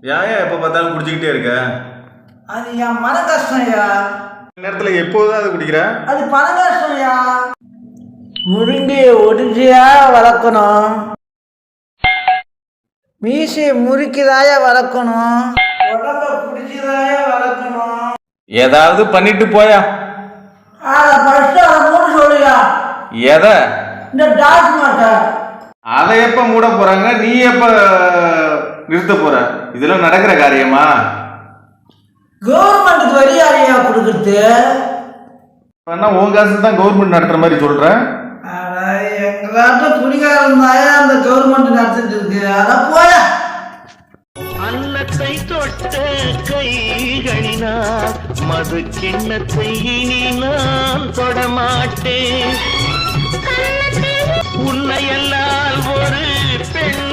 ஏன் எப்போ பார்த்தாலும் குடிச்சிக்கிட்டே இருக்க? அது என் மன கஷ்டம் ஐயா. நேரத்தில் எப்போதான் அது குடிக்கிற? அது பண கஷ்டம் ஐயா. முருங்கையை ஒடிஞ்சியா வளர்க்கணும், மீசையை முறுக்கிதாயா வளர்க்கணும், உடம்ப பிடிச்சிதாயா வளர்க்கணும். ஏதாவது பண்ணிட்டு போயா. ஃபர்ஸ்ட் அதை மூட சொல்லுயா. எதை? இந்த டாக்குமெண்ட்டை. அதை எப்ப மூட போறாங்க? நீ எப்ப நிறுத்த போற? இதெல்லாம் நடக்கிற காரியமா? கவர்மெண்ட்டுக்கு வரி யாரையா கொடுக்குறது? உன் காசு தான் கவர்மெண்ட் நடத்துற மாதிரி சொல்ற. எங்களாட்ட குடிகாரம் தாயா அந்த கவர்மெண்ட் நடத்திட்டு இருக்கு. அதான் போயா. அன்னத்தை தொட்ட கைகளினால் மது கிண்ணத்தை இனி நான் தொடமாட்டேன். உன்னையெல்லாம் ஒரு பெண்